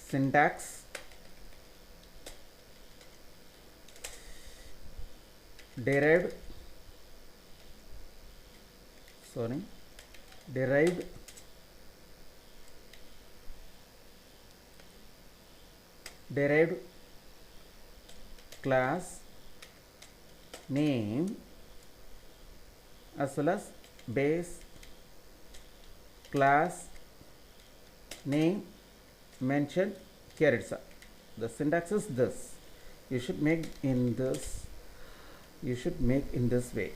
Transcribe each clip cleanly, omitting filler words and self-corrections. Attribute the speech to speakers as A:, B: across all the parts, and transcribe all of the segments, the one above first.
A: syntax derived derived derived class name as well as base class name mentioned here itself. The syntax is this. You should make in this way.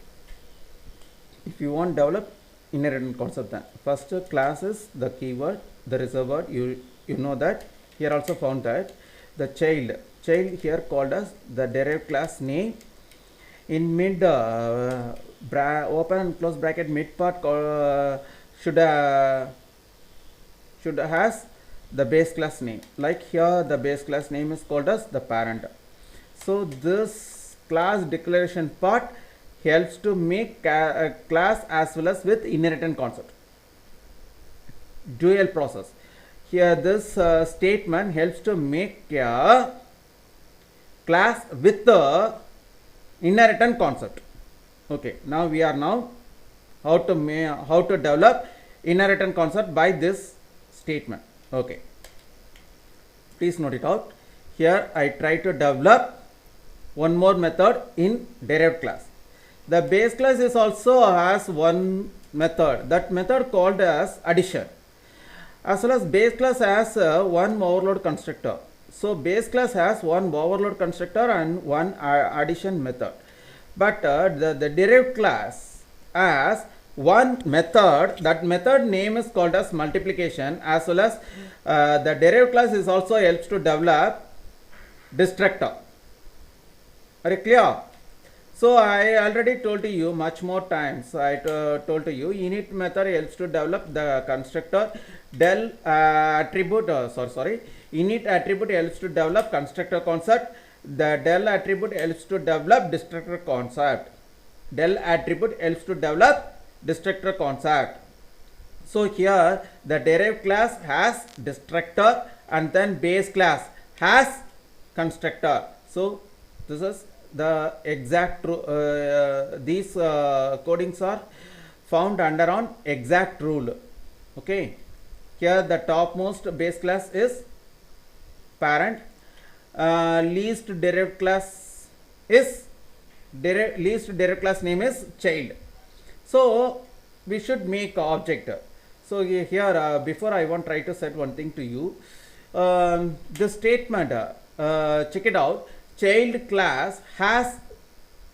A: If you want develop inherent concept, then first class is the keyword, the reserved word. You know that. Here also found that the child here called as the derived class name. In mid open and close bracket mid part should has the base class name. Like here the base class name is called as the parent. So this class declaration part helps to make a class as well as with inheritance concept. Dual process. Here this statement helps to make a class with the inheritance concept. Okay, now we are how to develop inheritance concept by this statement. Okay, please note it out. Here I try to develop one more method in derived class. The base class is also has one method. That method called as addition. As well as base class has one overload constructor. So base class has one overload constructor and one addition method. But the derived class has one method. That method name is called as multiplication. As well as the derived class is also helps to develop destructor. Are you clear? So I already told to you much more times. I told to you init method helps to develop the constructor. Del attribute init attribute helps to develop constructor concept. The del attribute helps to develop destructor concept. Del attribute helps to develop destructor concept. So here the derived class has destructor and then base class has constructor. So this is the exact these codings are found under on exact rule. Okay, here the topmost base class is parent, least derived class is least derived class name is child. So we should make object. So here before I want try to set one thing to you. This statement check it out. Child class has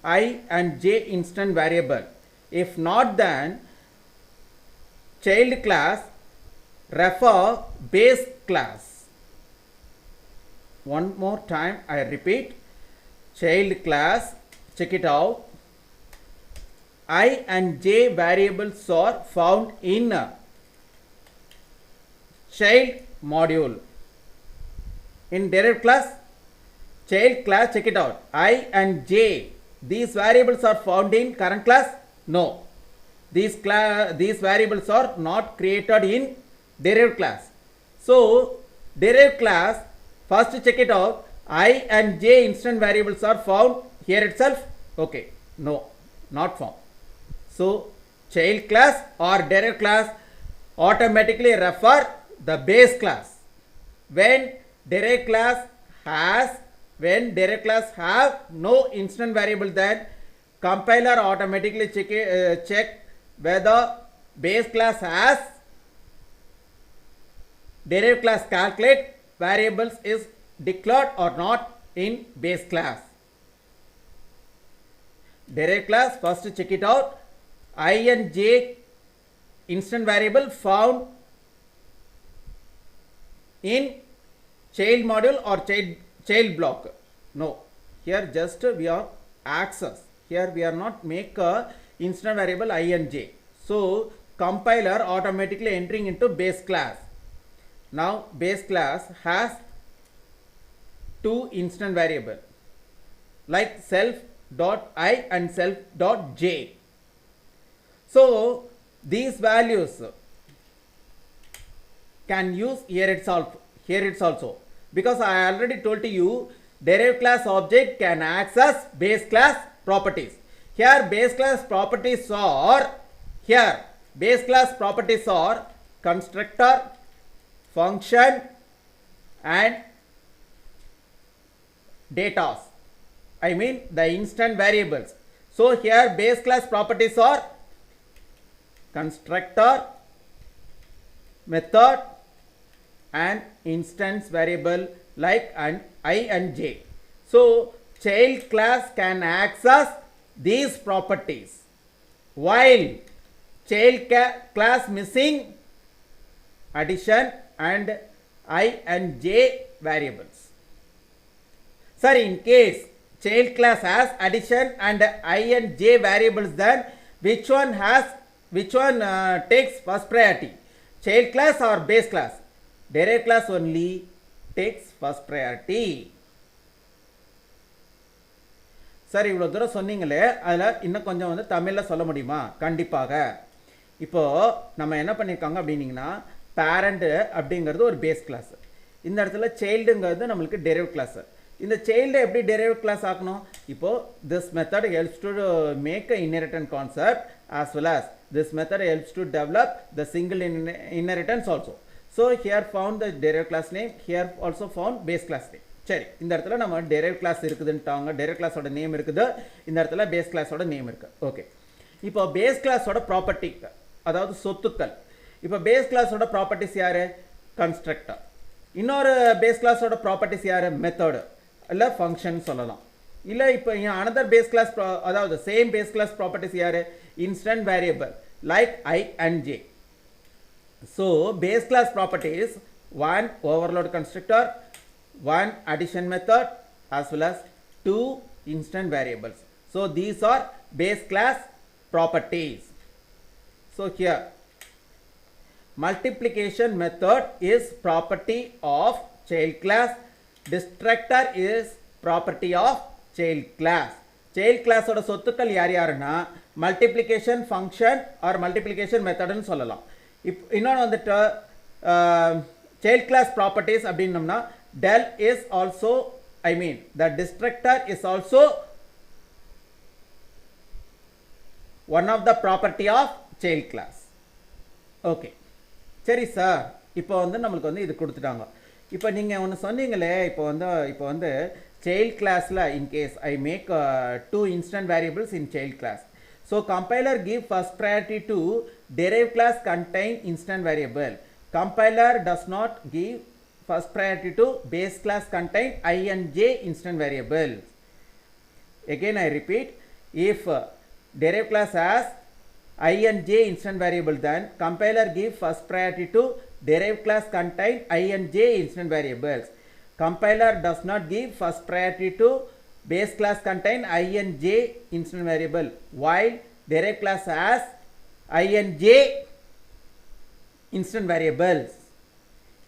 A: I and j instant variable. If not, then child class refer base class. One more time I repeat. Child class, check it out. I and j variables are found in child module. In derived class, child class, check it out. I and j, these variables are found in current class? No. These variables are not created in derived class. So derived class, first check it out. I and j instant variables are found here itself? Okay. No, not found. So child class or derived class automatically refer the base class. When derived class have no instant variable, then compiler automatically check whether base class has derived class calculate variables is declared or not in base class. Derived class, first check it out. I and j instant variable found in child module or child block. No, here just we are access. Here we are not make a instant variable I and j. So compiler automatically entering into base class. Now base class has two instant variable like self dot I and self dot j. So these values can use here it's also. Because I already told to you, derived class object can access base class properties. Here base class properties are constructor, function and data. I mean the instant variables. So here base class properties are constructor, method and instance variable like I and j. So child class can access these properties, while child class missing addition and I and j variables. Sir, in case child class has addition and I and j variables, then which one takes first priority? Child class or base class? Derived class only takes first priority. Sir, இவ்வளோ தூரம் சொன்னீங்களே, அதில் இன்னும் கொஞ்சம் வந்து தமிழில் சொல்ல முடியுமா? கண்டிப்பாக. இப்போது நம்ம என்ன பண்ணியிருக்காங்க அப்படின்னீங்கன்னா, பேரண்ட்டு அப்படிங்கிறது ஒரு பேஸ் கிளாஸ். இந்த இடத்துல சைல்டுங்கிறது நம்மளுக்கு டெரைவ் கிளாஸ். இந்த சைல்டை எப்படி டெரைவ் கிளாஸ் ஆக்கணும்? இப்போது this method helps to make a inheritance concept as well as this method helps to develop the single inheritance also. So here found the derived class name, here also found base class name. சரி, இந்த இடத்துல நம்ம derived class இருக்குதுன்ட்டாங்க, derived class ஓட name இருக்குது, இந்த இடத்துல base class ஓட name இருக்கு. ஓகே, இப்போ base class ஓட ப்ராப்பர்ட்டி, அதாவது சொத்துக்கள். இப்போ base class ஓட ப்ராப்பர்ட்டிஸ் யாரு? கன்ஸ்ட்ரக்டர். இன்னொரு base class ஓட ப்ராப்பர்ட்டிஸ் யாரு? மெத்தட் இல்ல ஃபங்க்ஷன் சொல்லலாம். இல்ல இப்போ another base class, அதாவது சேம் base class ப்ராப்பர்ட்டிஸ் யாரு? Instant variable like I and j. So base class properties: one overload constructor, one addition method, as well as two instant variables. So these are base class properties. So here multiplication method is property of child class, destructor is property of child class. child class ஓட சொத்துக்கள் யார் யாருன்னா multiplication function R multiplication மெத்தட்னு சொல்லலாம். இன்னொன்று வந்துட்டு child class properties அப்படின்னம்னா del is also, I mean the destructor is also one of the property of child class. Okay, சரி sir, இப்போ வந்து நம்மளுக்கு வந்து இது கொடுத்துட்டாங்க. இப்போ நீங்கள் ஒன்று சொன்னீங்களே, இப்போ வந்து child classல in case I make two instant variables in child class. So compiler give first priority to derived class contain instant variable. Compiler does not give first priority to base class contain I and j instant variables. Again I repeat, if derived class has I and j instant variable, then compiler give first priority to derived class contain I and j instant variables. Compiler does not give first priority to base class contain I and j instant variable, while derived class has I and j instant variables.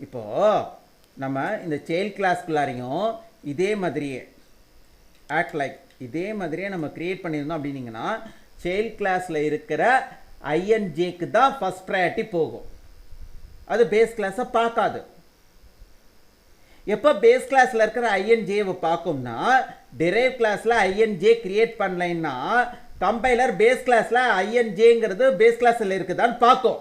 A: இப்போ நம்ம இந்த child classக்குள்ளாரையும் இதே மாதிரியே act like இதே மாதிரியே நம்ம create பண்ணியிருந்தோம் அப்படின்னீங்கன்னா, child classல இருக்கிற I and j க்கு தான் first priority போகும், அது base class பார்க்காது. எப்போ பேஸ் கிளாஸில் இருக்கிற ஐஎன்ஜேவை பார்க்கும்னா, டெரைவ் கிளாஸில் ஐஎன்ஜே கிரியேட் பண்ணலைன்னா கம்பைலர் பேஸ் கிளாஸில் ஐஎன்ஜேங்கிறது பேஸ் கிளாஸில் இருக்குதான்னு பார்க்கும்.